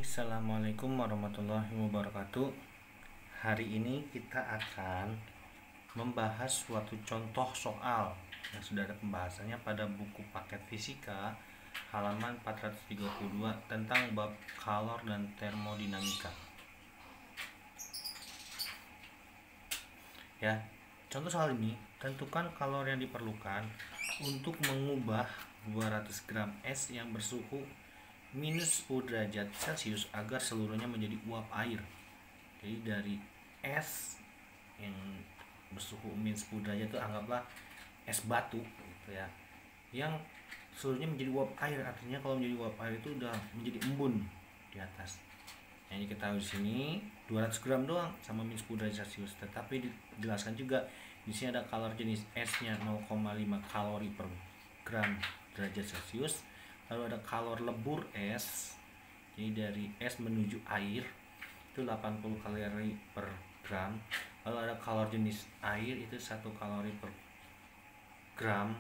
Assalamualaikum warahmatullahi wabarakatuh. Hari ini kita akan membahas suatu contoh soal yang sudah ada pembahasannya pada buku paket fisika halaman 432 tentang bab kalor dan termodinamika. Ya, contoh soal ini, tentukan kalor yang diperlukan untuk mengubah 200 gram es yang bersuhu minus 10 derajat Celcius agar seluruhnya menjadi uap air. Jadi dari es yang bersuhu minus 10 derajat itu anggaplah es batu gitu ya, yang seluruhnya menjadi uap air. Artinya kalau menjadi uap air itu udah menjadi embun di atas. Yang kita tahu di sini 200 gram doang sama minus 10 derajat Celcius. Tetapi dijelaskan juga di sini ada kalor jenis esnya 0,5 kalori per gram derajat Celcius. Lalu ada kalor lebur es, jadi dari es menuju air itu 80 kalori per gram. Lalu ada kalor jenis air itu 1 kalori per gram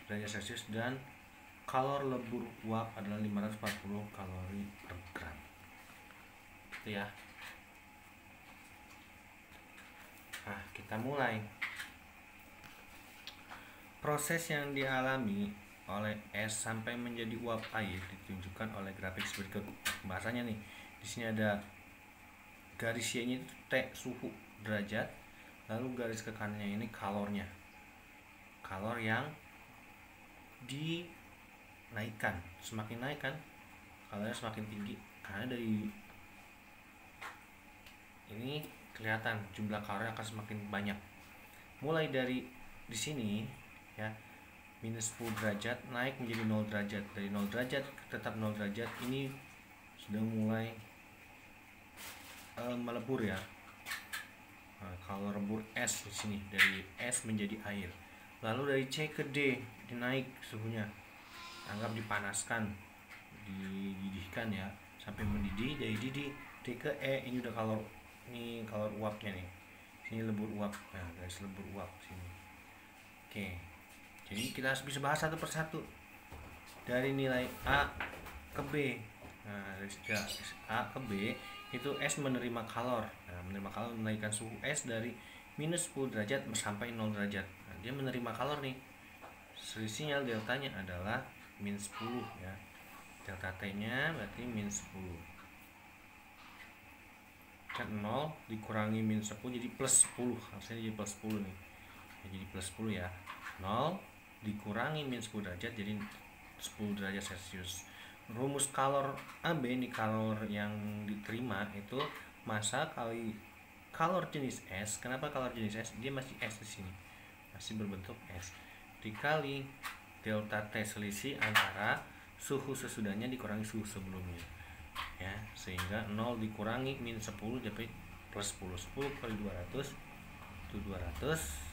derajat Celcius, dan kalor lebur uap adalah 540 kalori per gram. Itu ya. Nah, kita mulai. Proses yang dialami oleh es sampai menjadi uap air ditunjukkan oleh grafik berikut. Bahasanya nih, di sini ada garis Y-nya itu T suhu derajat, lalu garis ke kanannya ini kalornya. Kalor yang dinaikkan, semakin naik kan kalornya semakin tinggi, karena dari ini kelihatan jumlah kalor akan semakin banyak. Mulai dari di sini ya, minus 10 derajat naik menjadi 0 derajat, dari 0 derajat tetap 0 derajat, ini sudah mulai melebur ya. Nah, kalau lebur es di sini dari es menjadi air. Lalu dari C ke D dinaik suhunya, anggap dipanaskan, dididihkan ya sampai mendidih. Dari didih D ke E, ini udah kalor, ini kalor uapnya nih. Sini lebur uap. Nah, garis lebur uap sini. Oke. Jadi kita harus bisa bahas satu persatu. Dari nilai A ke B. Nah, dari A ke B itu S menerima kalor. Nah, menerima kalor menaikkan suhu S dari minus 10 derajat sampai 0 derajat. Nah, dia menerima kalor nih. Selisihnya deltanya adalah minus 10 ya. Delta T-nya berarti minus 10. Kan 0 dikurangi minus 10 jadi plus 10. Harusnya jadi plus 10 nih. Ya, jadi plus 10 ya. 0 dikurangi minus 10 derajat jadi 10 derajat Celcius. Rumus kalor AB ini kalor yang diterima itu massa kali kalor jenis S. Kenapa kalor jenis S? Dia masih S di sini, masih berbentuk S, dikali delta T selisih antara suhu sesudahnya dikurangi suhu sebelumnya ya, sehingga 0 dikurangi minus 10 jadi plus 10. 10 kali 200 itu 200,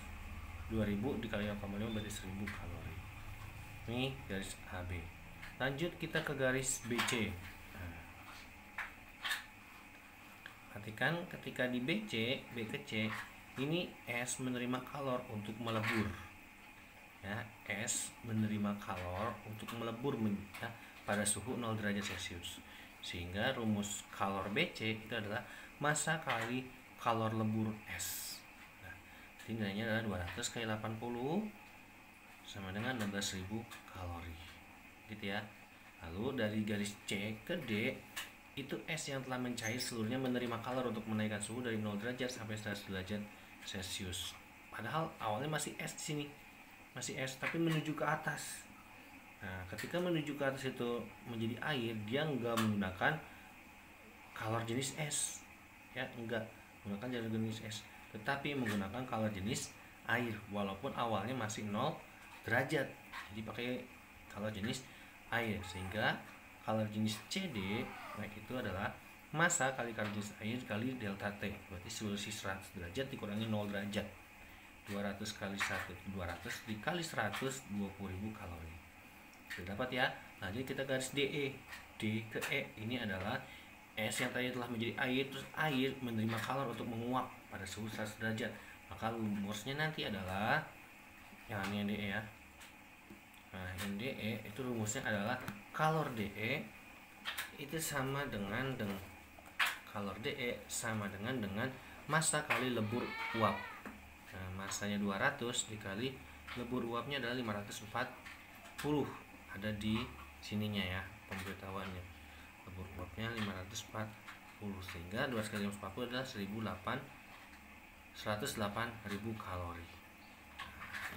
2000 dikali 0,5 berarti 1000 kalori. Ini garis AB. Lanjut kita ke garis BC. Nah, perhatikan ketika di BC, B ke C, ini S menerima kalor untuk melebur. Ya, S menerima kalor untuk melebur ya, pada suhu 0 derajat Celcius. Sehingga rumus kalor BC itu adalah massa kali kalor lebur S. Nilainya adalah 200 kali 80 sama dengan 16.000 kalori gitu ya. Lalu dari garis C ke D itu es yang telah mencair seluruhnya menerima kalor untuk menaikkan suhu dari 0 derajat sampai 100 derajat Celcius. Padahal awalnya masih es di sini, masih es tapi menuju ke atas. Nah, ketika menuju ke atas itu menjadi air, dia enggak menggunakan kalor jenis es ya, enggak menggunakan kalor jenis es, tetapi menggunakan kalor jenis air walaupun awalnya masih 0 derajat. Jadi pakai kalor jenis air, sehingga kalor jenis CD itu adalah massa kali kalor jenis air kali delta T, berarti selisih 100 derajat dikurangi 0 derajat. 200 kali 1 200 dikali 100 20.000 kalori. Sudah dapat ya. Nah, jadi kita garis DE. D ke E ini adalah es yang tadi telah menjadi air, terus air menerima kalor untuk menguap pada suhu 100 derajat. Maka rumusnya nanti adalah yang ini DE ya. Nah, yang DE itu rumusnya adalah kalor DE itu sama dengan kalor DE sama dengan massa kali lebur uap. Nah, massanya 200 dikali lebur uapnya adalah 540. Ada di sininya ya pemberitahuannya. Lebur uapnya 540 sehingga 200 kali 540 adalah 108.000 kalori.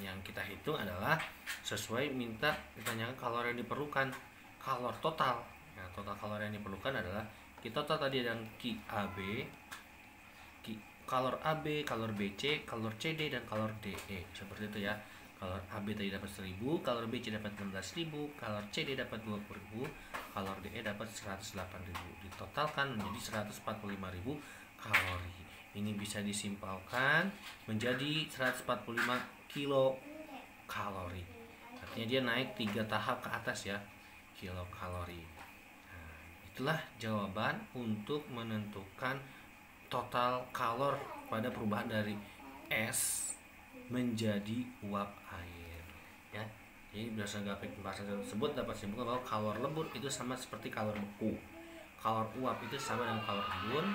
Yang kita hitung adalah sesuai minta ditanyakan kalori yang diperlukan, kalor total. Nah, total kalori yang diperlukan adalah kita total tadi ada KAB, kalor AB, kalor BC, kalor CD, dan kalor DE. Seperti itu ya. Kalor AB tadi dapat 1000, kalor BC dapat 16.000, kalor CD dapat 20.000, kalor DE dapat 108.000. Ditotalkan menjadi 145.000 kalori. Ini bisa disimpulkan menjadi 145 kilokalori. Artinya dia naik 3 tahap ke atas ya, kilokalori. Nah, itulah jawaban untuk menentukan total kalor pada perubahan dari es menjadi uap air ya. Jadi berdasarkan grafik pembahasan tersebut dapat disimpulkan bahwa kalor lebur itu sama seperti kalor beku, kalor uap itu sama dengan kalor embun,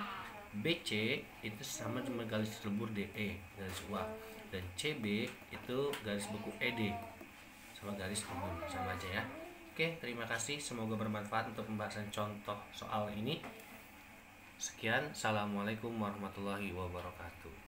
BC itu sama dengan garis lebur DE garis uap, dan CB itu garis beku ED sama garis embun, sama aja ya. Oke, terima kasih, semoga bermanfaat untuk pembahasan contoh soal ini. Sekian, assalamualaikum warahmatullahi wabarakatuh.